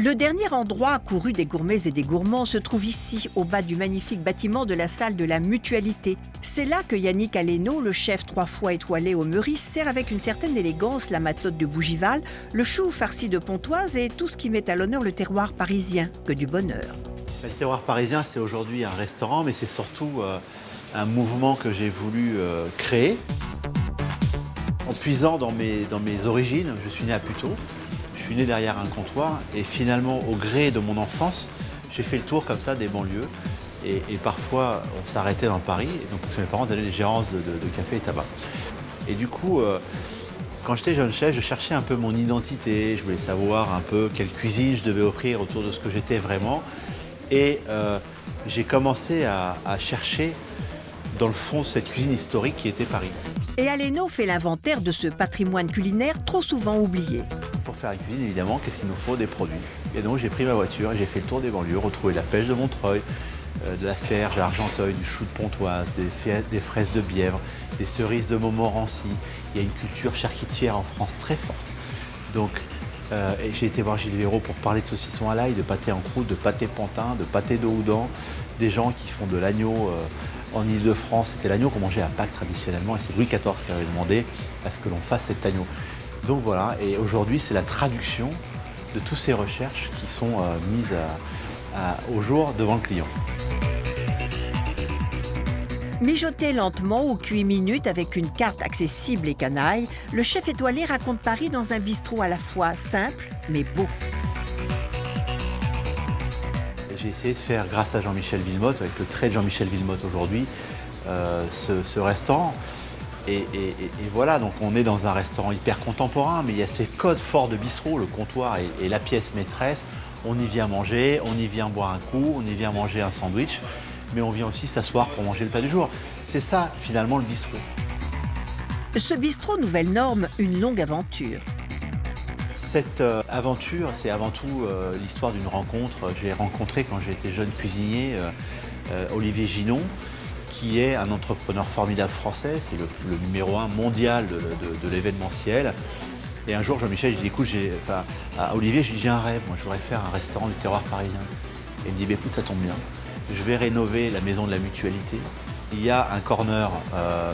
Le dernier endroit couru des gourmets et des gourmands se trouve ici, au bas du magnifique bâtiment de la salle de la Mutualité. C'est là que Yannick Aleno, le chef 3 fois étoilé au Meurice, sert avec une certaine élégance la matelote de Bougival, le chou farci de Pontoise et tout ce qui met à l'honneur le terroir parisien. Que du bonheur. Le terroir parisien, c'est aujourd'hui un restaurant, mais c'est surtout un mouvement que j'ai voulu créer. En puisant dans mes origines, je suis né à Puteaux. Je suis né derrière un comptoir et finalement, au gré de mon enfance, j'ai fait le tour comme ça des banlieues. Et parfois, on s'arrêtait dans Paris, et donc, parce que mes parents avaient des gérances de café et tabac. Et du coup, quand j'étais jeune chef, je cherchais un peu mon identité. Je voulais savoir un peu quelle cuisine je devais offrir autour de ce que j'étais vraiment. Et j'ai commencé à chercher dans le fond cette cuisine historique qui était Paris. Et Aleno fait l'inventaire de ce patrimoine culinaire trop souvent oublié. Pour faire une cuisine, évidemment, qu'est-ce qu'il nous faut? Des produits. Et donc j'ai pris ma voiture et j'ai fait le tour des banlieues, retrouvé de la pêche de Montreuil, de l'asperge à Argenteuil, du chou de Pontoise, des fraises de Bièvre, des cerises de Montmorency. Il y a une culture charcutière en France très forte. Donc j'ai été voir Gilles Véraud pour parler de saucisson à l'ail, de pâté en croûte, de pâté pantin, de pâté de houdon, des gens qui font de l'agneau en Ile-de-France. C'était l'agneau qu'on mangeait à Pâques traditionnellement et c'est Louis XIV qui avait demandé à ce que l'on fasse cet agneau. Donc voilà, et aujourd'hui c'est la traduction de toutes ces recherches qui sont mises au jour devant le client. Mijoté lentement ou cuit minute avec une carte accessible et canaille, le chef étoilé raconte Paris dans un bistrot à la fois simple mais beau. J'ai essayé de faire, grâce à Jean-Michel Wilmotte, avec le trait de Jean-Michel Wilmotte aujourd'hui, ce restaurant. Et voilà, donc on est dans un restaurant hyper contemporain, mais il y a ces codes forts de bistrot, le comptoir et la pièce maîtresse. On y vient manger, on y vient boire un coup, on y vient manger un sandwich, mais on vient aussi s'asseoir pour manger le plat du jour. C'est ça, finalement, le bistrot. Ce bistrot nouvelle norme, une longue aventure. Cette aventure, c'est avant tout l'histoire d'une rencontre. J'ai rencontré, quand j'étais jeune cuisinier, Olivier Ginon, qui est un entrepreneur formidable français. C'est le numéro 1 mondial de l'événementiel. Et un jour, Jean-Michel, je dis, écoute, à Olivier, je lui dis, j'ai un rêve, moi je voudrais faire un restaurant du terroir parisien. Et il me dit, bah, écoute, ça tombe bien. Je vais rénover la maison de la Mutualité. Il y a un corner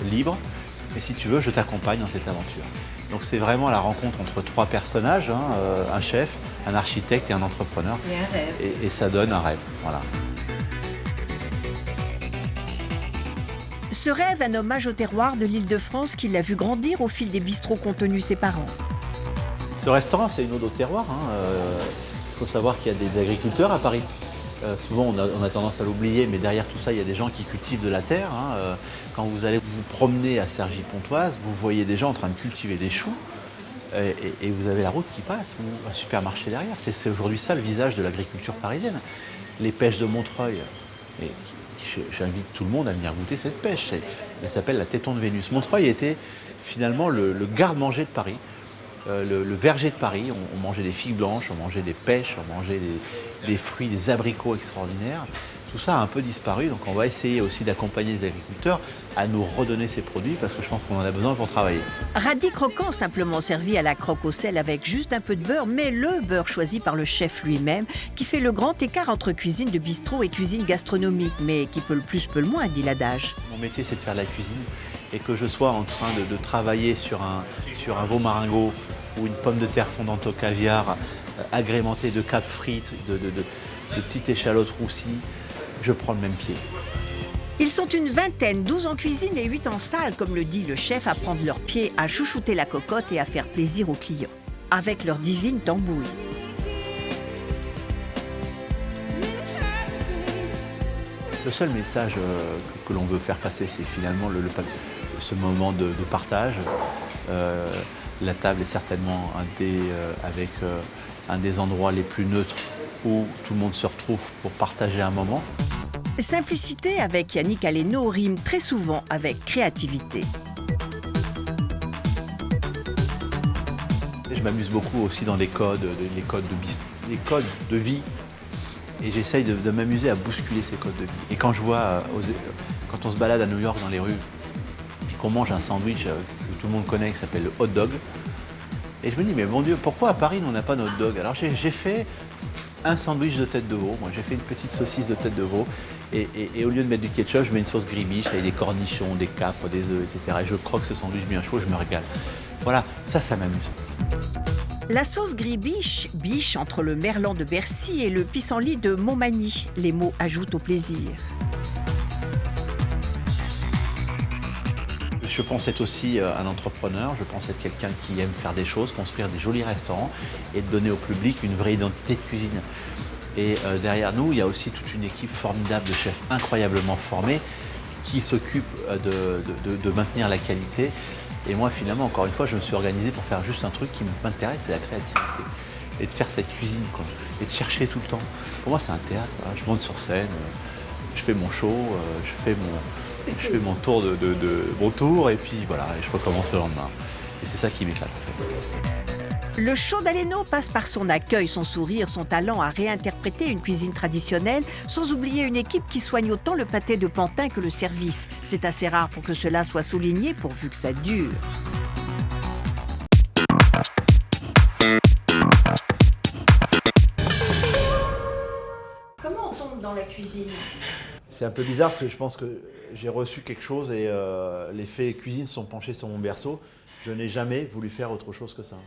libre. Et si tu veux, je t'accompagne dans cette aventure. Donc c'est vraiment la rencontre entre 3 personnages, hein, un chef, un architecte et un entrepreneur. Et un rêve. Et ça donne un rêve, voilà. Ce rêve, un hommage au terroir de l'Île-de-France qui l'a vu grandir au fil des bistrots qu'ont tenus ses parents. Ce restaurant, c'est une ode au terroir. Il faut savoir qu'il y a des agriculteurs à Paris. Souvent, on a tendance à l'oublier, mais derrière tout ça, il y a des gens qui cultivent de la terre. Quand vous allez vous promener à Cergy-Pontoise, vous voyez des gens en train de cultiver des choux et vous avez la route qui passe, ou un supermarché derrière. C'est aujourd'hui ça le visage de l'agriculture parisienne. Les pêches de Montreuil. Et j'invite tout le monde à venir goûter cette pêche. Elle s'appelle la téton de Vénus. Montreuil était finalement le garde-manger de Paris, le verger de Paris. On mangeait des figues blanches, on mangeait des pêches, on mangeait des fruits, des abricots extraordinaires. Tout ça a un peu disparu, donc on va essayer aussi d'accompagner les agriculteurs à nous redonner ces produits parce que je pense qu'on en a besoin pour travailler. Radis croquant simplement servi à la croque au sel avec juste un peu de beurre, mais le beurre choisi par le chef lui-même qui fait le grand écart entre cuisine de bistrot et cuisine gastronomique, mais qui peut le plus, peut le moins, dit l'adage. Mon métier, c'est de faire de la cuisine et que je sois en train de travailler sur un veau maringot ou une pomme de terre fondante au caviar agrémentée de capes frites, de petites échalotes roussies, je prends le même pied. Ils sont une vingtaine, 12 en cuisine et 8 en salle, comme le dit le chef, à prendre leur pied, à chouchouter la cocotte et à faire plaisir aux clients, avec leur divine tambouille. Le seul message que l'on veut faire passer, c'est finalement ce moment de partage. La table est certainement un des endroits les plus neutres où tout le monde se retrouve pour partager un moment. Simplicité avec Yannick Aleno rime très souvent avec créativité. Et je m'amuse beaucoup aussi dans les codes de vie. Et j'essaye de m'amuser à bousculer ces codes de vie. Et quand je vois, quand on se balade à New York dans les rues, et qu'on mange un sandwich que tout le monde connaît, qui s'appelle le hot dog, Et je me dis, mais mon Dieu, pourquoi à Paris, nous, on n'a pas notre dog? Alors j'ai fait un sandwich de tête de veau. Moi, j'ai fait une petite saucisse de tête de veau. Et au lieu de mettre du ketchup, je mets une sauce gribiche avec des cornichons, des capres, des œufs, etc. Et je croque ce sandwich bien chaud, je me régale. Voilà, ça m'amuse. La sauce gribiche, biche entre le merlan de Bercy et le pissenlit de Montmagny. Les mots ajoutent au plaisir. Je pense être aussi un entrepreneur, je pense être quelqu'un qui aime faire des choses, construire des jolis restaurants et de donner au public une vraie identité de cuisine. Et derrière nous, il y a aussi toute une équipe formidable de chefs incroyablement formés qui s'occupent de maintenir la qualité. Et moi, finalement, encore une fois, je me suis organisé pour faire juste un truc qui m'intéresse, c'est la créativité. Et de faire cette cuisine, quoi. Et de chercher tout le temps. Pour moi, c'est un théâtre. Voilà. Je monte sur scène, je fais mon show, je fais mon tour mon tour, et puis voilà, et je recommence le lendemain. Et c'est ça qui m'éclate, en fait. Le show d'Aleno passe par son accueil, son sourire, son talent à réinterpréter une cuisine traditionnelle, sans oublier une équipe qui soigne autant le pâté de Pantin que le service. C'est assez rare pour que cela soit souligné, pourvu que ça dure. Comment on tombe dans la cuisine ? C'est un peu bizarre parce que je pense que j'ai reçu quelque chose et les fées cuisine se sont penchés sur mon berceau. Je n'ai jamais voulu faire autre chose que ça.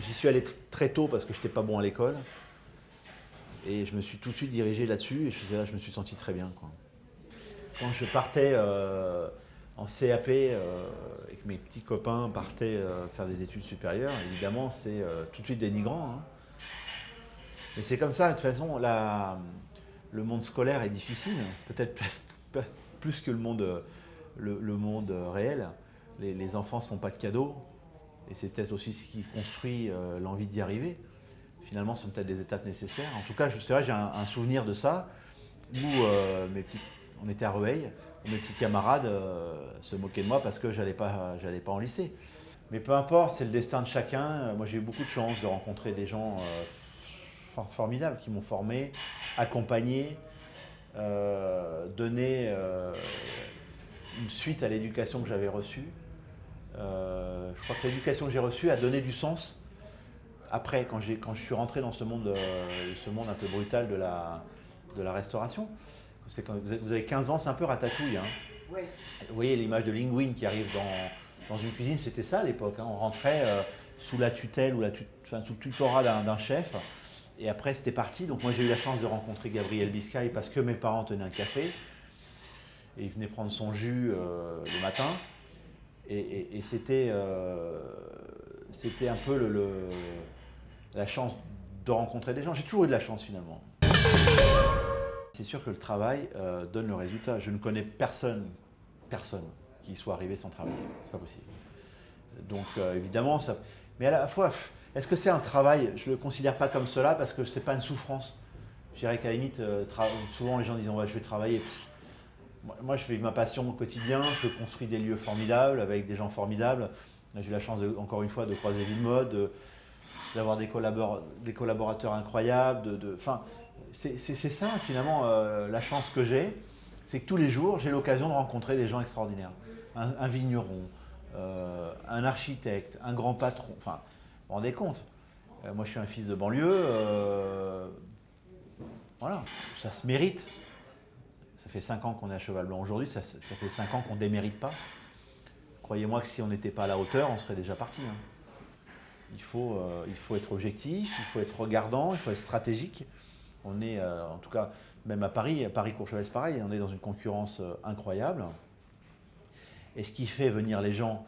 J'y suis allé très tôt parce que je n'étais pas bon à l'école. Et je me suis tout de suite dirigé là-dessus et je me suis senti très bien, quoi. Quand je partais en CAP et que mes petits copains partaient faire des études supérieures, évidemment, c'est tout de suite dénigrant, hein. Mais c'est comme ça, de toute façon, le monde scolaire est difficile, peut-être plus que le monde réel. Les enfants ne se font pas de cadeaux. Et c'est peut-être aussi ce qui construit l'envie d'y arriver. Finalement, ce sont peut-être des étapes nécessaires. En tout cas, c'est vrai, j'ai un souvenir de ça, où on était à Rueil, où mes petits camarades se moquaient de moi parce que j'allais pas en lycée. Mais peu importe, c'est le destin de chacun. Moi, j'ai eu beaucoup de chance de rencontrer des gens formidables qui m'ont formé, accompagné, donné une suite à l'éducation que j'avais reçue. Je crois que l'éducation que j'ai reçue a donné du sens. Après, quand je suis rentré dans ce monde un peu brutal de la restauration, c'est quand vous avez 15 ans, c'est un peu ratatouille, hein. Ouais. Vous voyez l'image de Linguine qui arrive dans une cuisine, c'était ça à l'époque, hein. On rentrait sous la tutelle sous le tutorat d'un chef. Et après, c'était parti. Donc moi, j'ai eu la chance de rencontrer Gabriel Biscay parce que mes parents tenaient un café. Et il venait prendre son jus le matin. Et c'était un peu la chance de rencontrer des gens. J'ai toujours eu de la chance, finalement. C'est sûr que le travail donne le résultat. Je ne connais personne qui soit arrivé sans travailler. C'est pas possible. Donc, évidemment, ça... Mais à la fois... Est-ce que c'est un travail? Je ne le considère pas comme cela parce que ce n'est pas une souffrance. Je dirais qu'à la limite, souvent les gens disent ouais, je vais travailler. Moi, je fais ma passion au quotidien, je construis des lieux formidables avec des gens formidables. J'ai eu la chance, encore une fois, de croiser Villemode, d'avoir des collaborateurs incroyables. Enfin, c'est ça, finalement, la chance que j'ai. C'est que tous les jours, j'ai l'occasion de rencontrer des gens extraordinaires. Un vigneron, un architecte, un grand patron. Enfin, vous vous rendez compte, moi je suis un fils de banlieue, voilà, ça se mérite. Ça fait 5 ans qu'on est à Cheval Blanc aujourd'hui, ça fait 5 ans qu'on ne démérite pas. Croyez-moi que si on n'était pas à la hauteur, on serait déjà parti, hein. Il faut être objectif, il faut être regardant, il faut être stratégique. On est, en tout cas, même à Paris-Courchevel, c'est pareil, on est dans une concurrence incroyable. Et ce qui fait venir les gens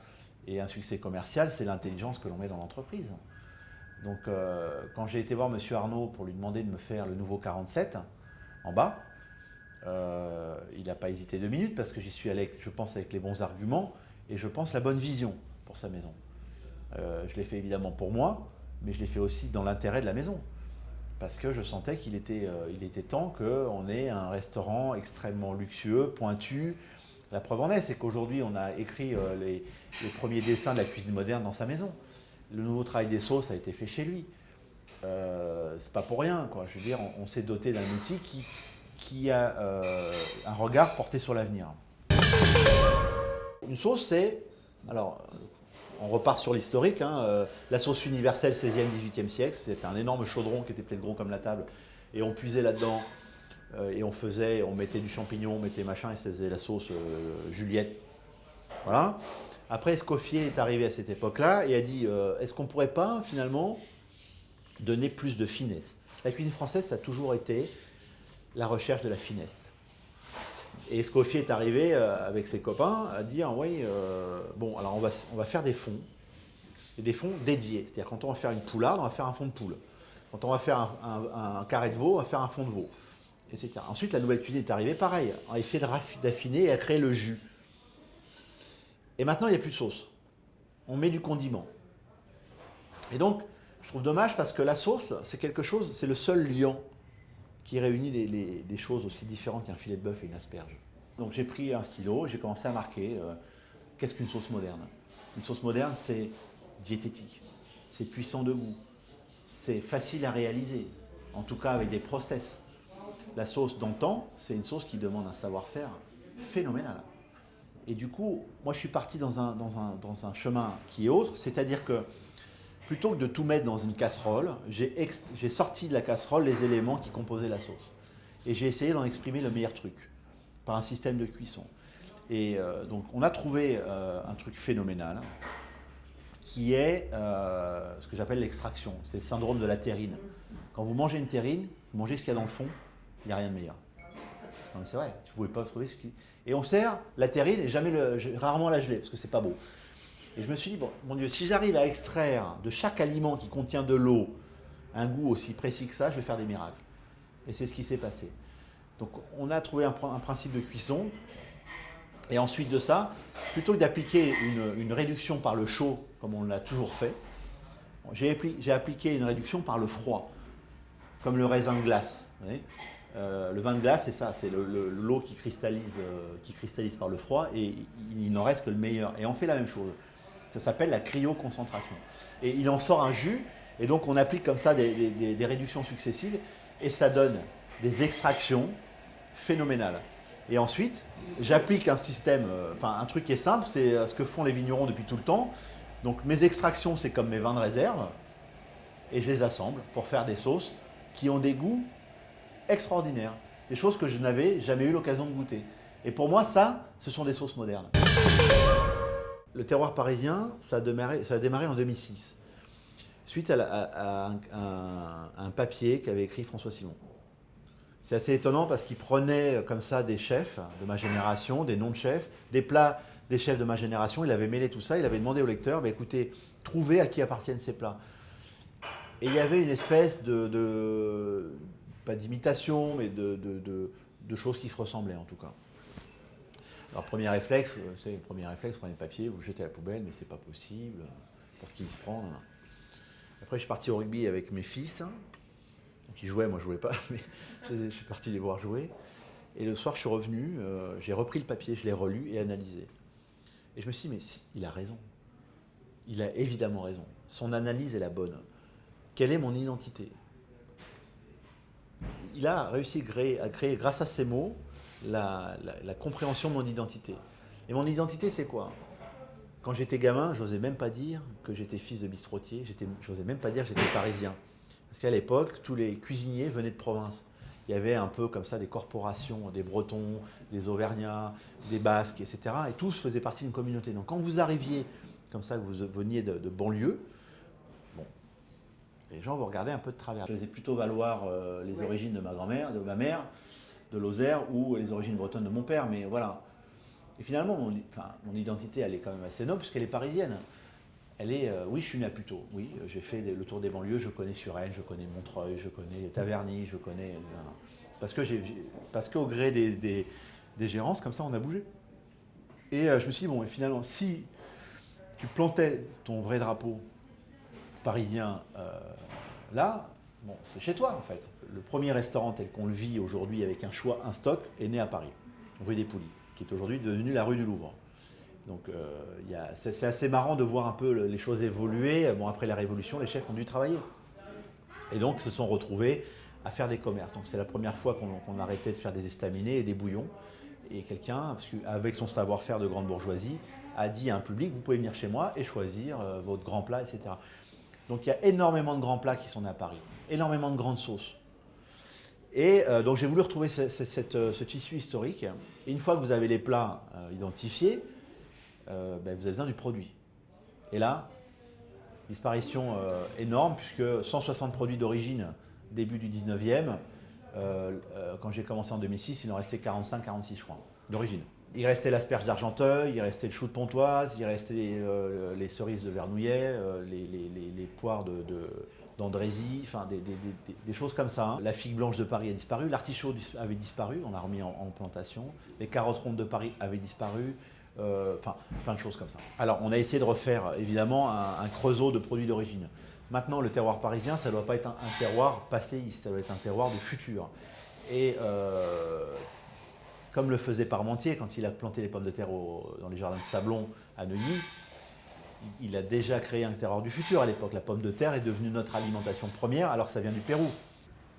et un succès commercial, c'est l'intelligence que l'on met dans l'entreprise. Donc, quand j'ai été voir M. Arnaud pour lui demander de me faire le nouveau 47 en bas, il n'a pas hésité 2 minutes parce que j'y suis allé, je pense, avec les bons arguments et je pense la bonne vision pour sa maison. Je l'ai fait évidemment pour moi, mais je l'ai fait aussi dans l'intérêt de la maison. Parce que je sentais qu'il était temps qu'on ait un restaurant extrêmement luxueux, pointu. La preuve en est, c'est qu'aujourd'hui, on a écrit les premiers dessins de la cuisine moderne dans sa maison. Le nouveau travail des sauces a été fait chez lui. C'est pas pour rien, quoi. Je veux dire, on s'est doté d'un outil qui a un regard porté sur l'avenir. Une sauce, c'est... Alors, On repart sur l'historique, hein, la sauce universelle 16e, 18e siècle, c'était un énorme chaudron qui était peut-être gros comme la table, et on puisait là-dedans, et on mettait du champignon, on mettait machin, et ça faisait la sauce Juliette. Voilà. Après, Escoffier est arrivé à cette époque-là et a dit, est-ce qu'on ne pourrait pas, finalement, donner plus de finesse? La cuisine française, ça a toujours été la recherche de la finesse. Et Escoffier est arrivé avec ses copains à dire, oui, bon, alors on va faire des fonds, et des fonds dédiés. C'est-à-dire quand on va faire une poularde, on va faire un fond de poule. Quand on va faire un carré de veau, on va faire un fond de veau, etc. Ensuite, la nouvelle cuisine est arrivée, pareil, on a essayé d'affiner et à créer le jus. Et maintenant, il n'y a plus de sauce. On met du condiment. Et donc, je trouve dommage parce que la sauce, c'est quelque chose, c'est le seul liant qui réunit des choses aussi différentes qu'un filet de bœuf et une asperge. Donc j'ai pris un stylo, j'ai commencé à marquer qu'est-ce qu'une sauce moderne. Une sauce moderne, c'est diététique, c'est puissant de goût, c'est facile à réaliser, en tout cas avec des process. La sauce d'antan, c'est une sauce qui demande un savoir-faire phénoménal. Et du coup, moi je suis parti dans un chemin qui est autre, c'est-à-dire que plutôt que de tout mettre dans une casserole, j'ai sorti de la casserole les éléments qui composaient la sauce. Et j'ai essayé d'en exprimer le meilleur truc, par un système de cuisson. Et donc on a trouvé un truc phénoménal, qui est ce que j'appelle l'extraction. C'est le syndrome de la terrine. Quand vous mangez une terrine, vous mangez ce qu'il y a dans le fond, il n'y a rien de meilleur. Non mais c'est vrai, tu ne pouvais pas trouver ce qui... Et on sert la terrine et rarement la geler, parce que c'est pas beau. Et je me suis dit, bon, mon Dieu, si j'arrive à extraire de chaque aliment qui contient de l'eau un goût aussi précis que ça, je vais faire des miracles. Et c'est ce qui s'est passé. Donc on a trouvé un principe de cuisson. Et ensuite de ça, plutôt que d'appliquer une réduction par le chaud, comme on l'a toujours fait, j'ai appliqué une réduction par le froid, comme le raisin de glace. Vous voyez, le vin de glace, c'est ça, c'est l'eau qui cristallise par le froid, et il n'en reste que le meilleur. Et on fait la même chose. Ça s'appelle la cryoconcentration. Et il en sort un jus, et donc on applique comme ça des réductions successives, et ça donne des extractions phénoménales. Et ensuite, j'applique un système, un truc qui est simple, c'est ce que font les vignerons depuis tout le temps. Donc mes extractions, c'est comme mes vins de réserve, et je les assemble pour faire des sauces qui ont des goûts extraordinaires, des choses que je n'avais jamais eu l'occasion de goûter. Et pour moi, ça, ce sont des sauces modernes. Le terroir parisien, ça a démarré en 2006, suite à un papier qu'avait écrit François Simon. C'est assez étonnant parce qu'il prenait comme ça des chefs de ma génération, des noms de chefs, des plats des chefs de ma génération, il avait mêlé tout ça, il avait demandé au lecteur, écoutez, trouvez à qui appartiennent ces plats. Et il y avait une espèce pas d'imitation, mais de choses qui se ressemblaient en tout cas. Alors premier réflexe, prenez le papier, vous le jetez à la poubelle, mais c'est pas possible, pour qui se prend. Après je suis parti au rugby avec mes fils, donc ils jouaient, moi je jouais pas, mais je suis parti les voir jouer. Et le soir je suis revenu, j'ai repris le papier, je l'ai relu et analysé. Et je me suis dit, mais si, il a raison. Il a évidemment raison. Son analyse est la bonne. Quelle est mon identité? Il a réussi à créer, grâce à ces mots, la compréhension de mon identité. Et mon identité, c'est quoi? Quand j'étais gamin, je n'osais même pas dire que j'étais fils de bistrotier, je n'osais même pas dire que j'étais parisien. Parce qu'à l'époque, tous les cuisiniers venaient de province. Il y avait un peu comme ça des corporations, des Bretons, des Auvergnats, des Basques, etc. Et tous faisaient partie d'une communauté. Donc quand vous arriviez comme ça, que vous veniez de banlieue, bon, les gens vous regardaient un peu de travers. Je faisais plutôt valoir les origines de ma grand-mère, de ma mère, de Lozère, ou les origines bretonnes de mon père, mais voilà. Et finalement, mon identité, elle est quand même assez noble, puisqu'elle est parisienne. Elle est, oui, je suis né à Puteaux, oui, j'ai fait le tour des banlieues, je connais Suresnes, je connais Montreuil, je connais Taverny, je connais... Parce qu'au gré des gérances, comme ça, on a bougé. Et je me suis dit, bon, et finalement, si tu plantais ton vrai drapeau parisien là, bon, c'est chez toi, en fait. Le premier restaurant tel qu'on le vit aujourd'hui, avec un choix, un stock, est né à Paris, rue des Poulies, qui est aujourd'hui devenue la rue du Louvre. Donc c'est assez marrant de voir un peu les choses évoluer. Bon, après la Révolution, les chefs ont dû travailler. Et donc se sont retrouvés à faire des commerces. Donc c'est la première fois qu'on arrêtait de faire des estaminets et des bouillons. Et quelqu'un, avec son savoir-faire de grande bourgeoisie, a dit à un public, vous pouvez venir chez moi et choisir votre grand plat, etc. Donc il y a énormément de grands plats qui sont nés à Paris, énormément de grandes sauces. Et donc j'ai voulu retrouver ce tissu historique. Et une fois que vous avez les plats identifiés, vous avez besoin du produit. Et là, disparition énorme, puisque 160 produits d'origine, début du 19e, quand j'ai commencé en 2006, il en restait 45-46, je crois, d'origine. Il restait l'asperge d'Argenteuil, il restait le chou de Pontoise, il restait les cerises de Vernouillet, les poires d'Andrézy, enfin des choses comme ça. Hein. La figue blanche de Paris a disparu, l'artichaut avait disparu, on l'a remis en plantation, les carottes rondes de Paris avaient disparu, enfin plein de choses comme ça. Alors on a essayé de refaire évidemment un creusot de produits d'origine. Maintenant le terroir parisien, ça ne doit pas être un terroir passéiste, ça doit être un terroir de futur. Et comme le faisait Parmentier quand il a planté les pommes de terre dans les jardins de Sablon à Neuilly, il a déjà créé un terroir du futur à l'époque. La pomme de terre est devenue notre alimentation première alors que ça vient du Pérou.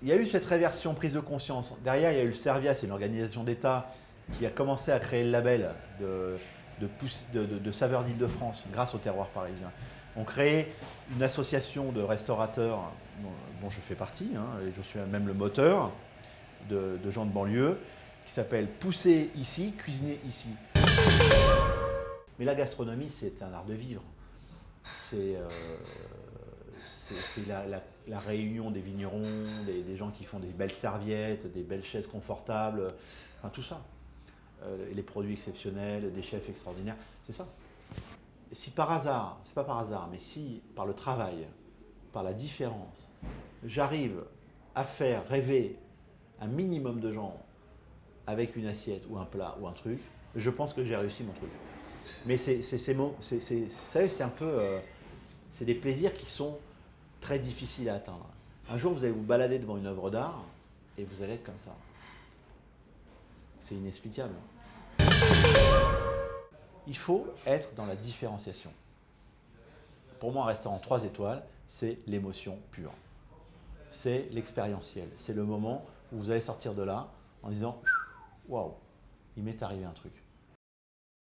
Il y a eu cette réversion, prise de conscience. Derrière, il y a eu le Servia, c'est une organisation d'État qui a commencé à créer le label de saveurs d'Île-de-France grâce au terroir parisien. On crée une association de restaurateurs dont je fais partie, hein, et je suis même le moteur de gens de banlieue, qui s'appelle Pousser ici, cuisiner ici. Mais la gastronomie, c'est un art de vivre. C'est la réunion des vignerons, des gens qui font des belles serviettes, des belles chaises confortables, enfin tout ça. Les produits exceptionnels, des chefs extraordinaires, c'est ça. Et si par hasard, c'est pas par hasard, mais si par le travail, par la différence, j'arrive à faire rêver un minimum de gens avec une assiette ou un plat ou un truc, je pense que j'ai réussi mon truc. Mais c'est un peu, c'est des plaisirs qui sont très difficiles à atteindre. Un jour, vous allez vous balader devant une œuvre d'art et vous allez être comme ça. C'est inexplicable. Il faut être dans la différenciation. Pour moi, un restaurant 3 étoiles, c'est l'émotion pure. C'est l'expérientiel. C'est le moment où vous allez sortir de là en disant « Waouh, il m'est arrivé un truc ».